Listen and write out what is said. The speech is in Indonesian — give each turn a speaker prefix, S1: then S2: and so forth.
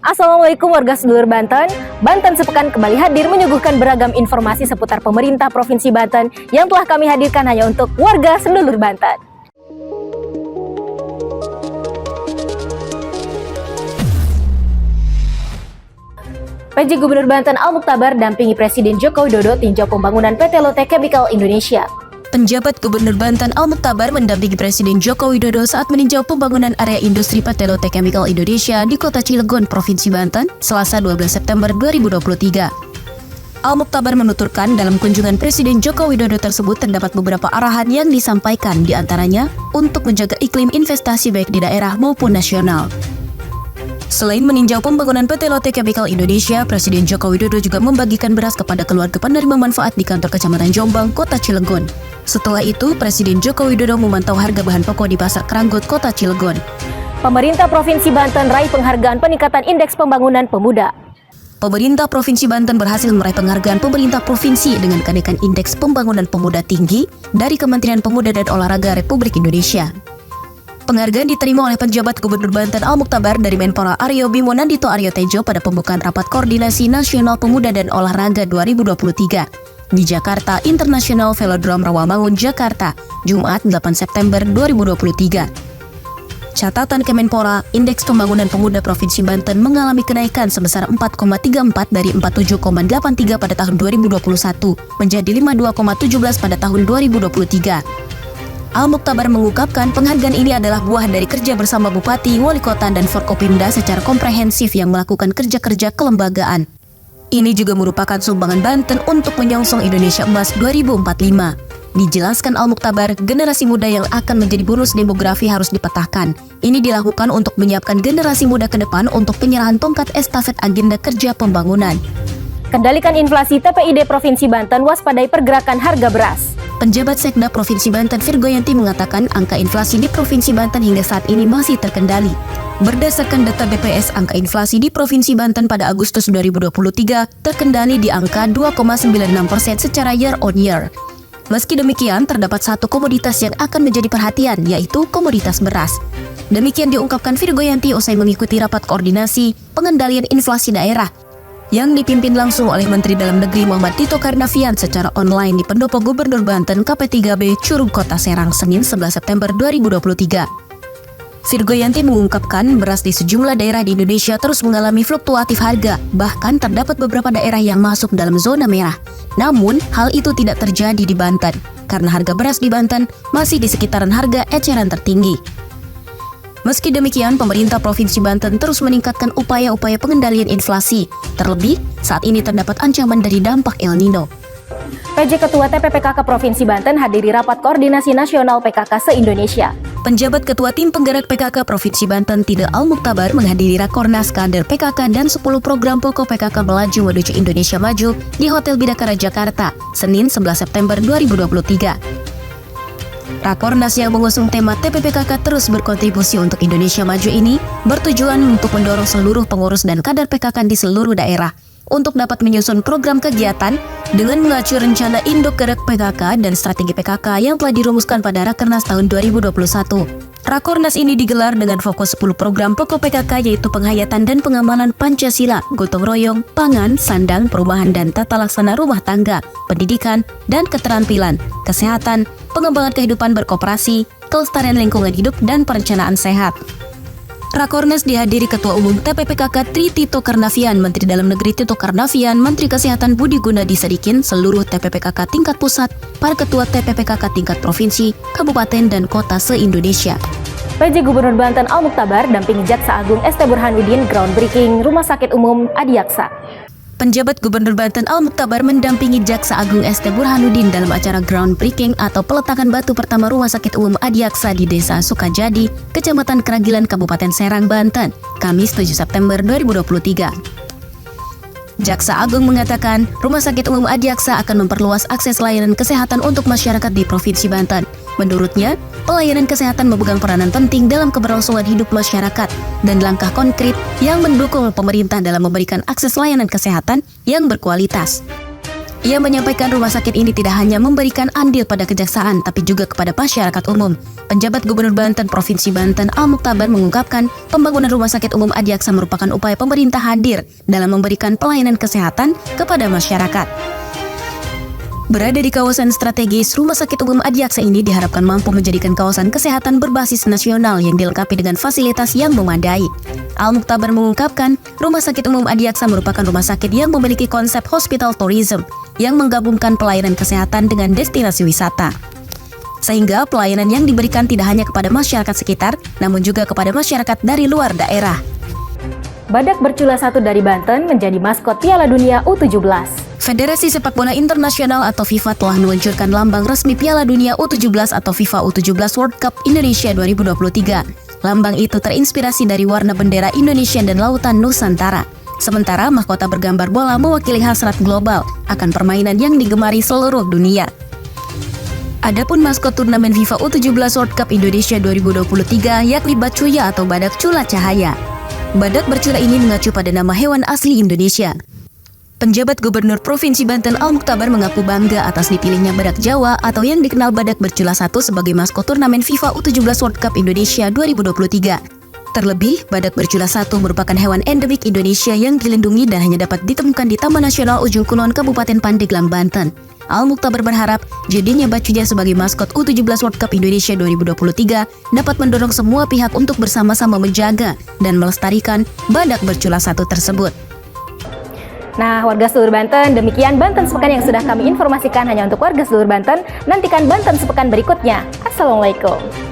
S1: Assalamualaikum warga sedulur Banten. Banten Sepekan kembali hadir menyuguhkan beragam informasi seputar pemerintah Provinsi Banten yang telah kami hadirkan hanya untuk warga sedulur Banten. PJ Gubernur Banten Al-Mukhtabar dampingi Presiden Joko Widodo tinjau pembangunan PT Lotte Chemical Indonesia.
S2: Penjabat Gubernur Banten Al-Mukhtabar mendampingi Presiden Joko Widodo saat meninjau pembangunan area industri PT Lotte Chemical Indonesia di Kota Cilegon, Provinsi Banten, Selasa 12 September 2023. Al-Mukhtabar menuturkan dalam kunjungan Presiden Joko Widodo tersebut terdapat beberapa arahan yang disampaikan, diantaranya untuk menjaga iklim investasi baik di daerah maupun nasional. Selain meninjau pembangunan PT Lotte Chemical Indonesia, Presiden Joko Widodo juga membagikan beras kepada keluarga penerima manfaat di kantor Kecamatan Jombang, Kota Cilegon. Setelah itu, Presiden Joko Widodo memantau harga bahan pokok di Pasar Keranggot, Kota Cilegon.
S1: Pemerintah Provinsi Banten raih penghargaan peningkatan indeks pembangunan pemuda.
S2: Pemerintah Provinsi Banten berhasil meraih penghargaan pemerintah provinsi dengan kenaikan indeks pembangunan pemuda tinggi dari Kementerian Pemuda dan Olahraga Republik Indonesia. Penghargaan diterima oleh penjabat Gubernur Banten Al-Mukhtabar dari Menpora Aryo Bimo Nandito Aryo Tejo pada pembukaan Rapat Koordinasi Nasional Pemuda dan Olahraga 2023 di Jakarta International Velodrome Rawamangun, Jakarta, Jumat 8 September 2023. Catatan Kemenpora, Indeks Pembangunan Pemuda Provinsi Banten mengalami kenaikan sebesar 4,34 dari 47,83 pada tahun 2021 menjadi 52,17 pada tahun 2023. Al-Mukhtabar mengungkapkan penghargaan ini adalah buah dari kerja bersama Bupati, Wali Kota, dan Forkopimda secara komprehensif yang melakukan kerja-kerja kelembagaan. Ini juga merupakan sumbangan Banten untuk menyongsong Indonesia Emas 2045. Dijelaskan Al-Mukhtabar, generasi muda yang akan menjadi bonus demografi harus dipetahkan. Ini dilakukan untuk menyiapkan generasi muda ke depan untuk penyerahan tongkat estafet agenda kerja pembangunan.
S1: Kendalikan inflasi TPID Provinsi Banten waspadai pergerakan harga beras.
S2: Penjabat Sekda Provinsi Banten Virgoyanti mengatakan angka inflasi di Provinsi Banten hingga saat ini masih terkendali. Berdasarkan data BPS, angka inflasi di Provinsi Banten pada Agustus 2023 terkendali di angka 2,96% secara year on year. Meski demikian, terdapat satu komoditas yang akan menjadi perhatian, yaitu komoditas beras. Demikian diungkapkan Virgoyanti usai mengikuti rapat koordinasi pengendalian inflasi daerah yang dipimpin langsung oleh Menteri Dalam Negeri Muhammad Tito Karnavian secara online di Pendopo Gubernur Banten KP3B Curug Kota Serang, Senin 11 September 2023. Virgoyanti mengungkapkan beras di sejumlah daerah di Indonesia terus mengalami fluktuatif harga, bahkan terdapat beberapa daerah yang masuk dalam zona merah. Namun, hal itu tidak terjadi di Banten, karena harga beras di Banten masih di sekitaran harga eceran tertinggi. Meski demikian, pemerintah Provinsi Banten terus meningkatkan upaya-upaya pengendalian inflasi. Terlebih, saat ini terdapat ancaman dari dampak El Nino.
S1: PJ Ketua TPPKK Provinsi Banten hadiri Rapat Koordinasi Nasional PKK se-Indonesia.
S2: Penjabat Ketua Tim Penggerak PKK Provinsi Banten Tide Al-Mukhtabar menghadiri Rakornas Kader PKK dan 10 program pokok PKK Melaju Menuju Indonesia Maju di Hotel Bidakara Jakarta, Senin 11 September 2023. Rakornas yang mengusung tema TPPKK terus berkontribusi untuk Indonesia Maju ini bertujuan untuk mendorong seluruh pengurus dan kader PKK di seluruh daerah untuk dapat menyusun program kegiatan dengan mengacu rencana induk gerak PKK dan strategi PKK yang telah dirumuskan pada Rakernas tahun 2021. Rakornas ini digelar dengan fokus 10 program pokok PKK yaitu penghayatan dan pengamanan Pancasila, gotong royong, pangan, sandang, perumahan dan tata laksana rumah tangga, pendidikan dan keterampilan, kesehatan, pengembangan kehidupan berkoperasi, kelestarian lingkungan hidup dan perencanaan sehat. Rakornas dihadiri Ketua Umum TPPKK Tri Tito Karnavian, Menteri Dalam Negeri Tito Karnavian, Menteri Kesehatan Budi Gunadi Sadikin, seluruh TPPKK tingkat pusat, para Ketua TPPKK tingkat provinsi, kabupaten dan kota se-Indonesia.
S1: PJ Gubernur Banten Al-Mukhtabar dampingi Jaksa Agung ST Burhanuddin groundbreaking Rumah Sakit Umum Adiaksa.
S2: Penjabat Gubernur Banten Al-Mukhtabar mendampingi Jaksa Agung ST Burhanuddin dalam acara groundbreaking atau peletakan batu pertama Rumah Sakit Umum Adiaksa di Desa Sukajadi, Kecamatan Keragilan, Kabupaten Serang, Banten, Kamis 7 September 2023. Jaksa Agung mengatakan, Rumah Sakit Umum Adiaksa akan memperluas akses layanan kesehatan untuk masyarakat di Provinsi Banten. Menurutnya, pelayanan kesehatan memegang peranan penting dalam keberlangsungan hidup masyarakat dan langkah konkret yang mendukung pemerintah dalam memberikan akses layanan kesehatan yang berkualitas. Ia menyampaikan rumah sakit ini tidak hanya memberikan andil pada kejaksaan, tapi juga kepada masyarakat umum. Penjabat Gubernur Banten Provinsi Banten Al-Mukhtabar mengungkapkan pembangunan rumah sakit umum Adiaksa merupakan upaya pemerintah hadir dalam memberikan pelayanan kesehatan kepada masyarakat. Berada di kawasan strategis, Rumah Sakit Umum Adiaksa ini diharapkan mampu menjadikan kawasan kesehatan berbasis nasional yang dilengkapi dengan fasilitas yang memadai. Al-Mukhtabar mengungkapkan, Rumah Sakit Umum Adiaksa merupakan rumah sakit yang memiliki konsep hospital tourism yang menggabungkan pelayanan kesehatan dengan destinasi wisata. Sehingga pelayanan yang diberikan tidak hanya kepada masyarakat sekitar, namun juga kepada masyarakat dari luar daerah.
S1: Badak bercula 1 dari Banten menjadi maskot Piala Dunia U17.
S2: Federasi Sepak Bola Internasional atau FIFA telah meluncurkan lambang resmi Piala Dunia U17 atau FIFA U17 World Cup Indonesia 2023. Lambang itu terinspirasi dari warna bendera Indonesia dan lautan Nusantara. Sementara mahkota bergambar bola mewakili hasrat global akan permainan yang digemari seluruh dunia. Adapun maskot turnamen FIFA U17 World Cup Indonesia 2023 yakni Bacuya atau badak cula cahaya. Badak bercula ini mengacu pada nama hewan asli Indonesia. Penjabat Gubernur Provinsi Banten Al-Mukhtabar mengaku bangga atas dipilihnya badak Jawa atau yang dikenal badak bercula 1 sebagai maskot turnamen FIFA U17 World Cup Indonesia 2023. Terlebih, badak bercula 1 merupakan hewan endemik Indonesia yang dilindungi dan hanya dapat ditemukan di Taman Nasional Ujung Kulon, Kabupaten Pandeglang, Banten. Al-Mukhtabar berharap jadinya Bacuya sebagai maskot U17 World Cup Indonesia 2023 dapat mendorong semua pihak untuk bersama-sama menjaga dan melestarikan badak bercula 1 tersebut.
S1: Nah, warga seluruh Banten, demikian Banten Sepekan yang sudah kami informasikan hanya untuk warga seluruh Banten. Nantikan Banten Sepekan berikutnya. Assalamualaikum.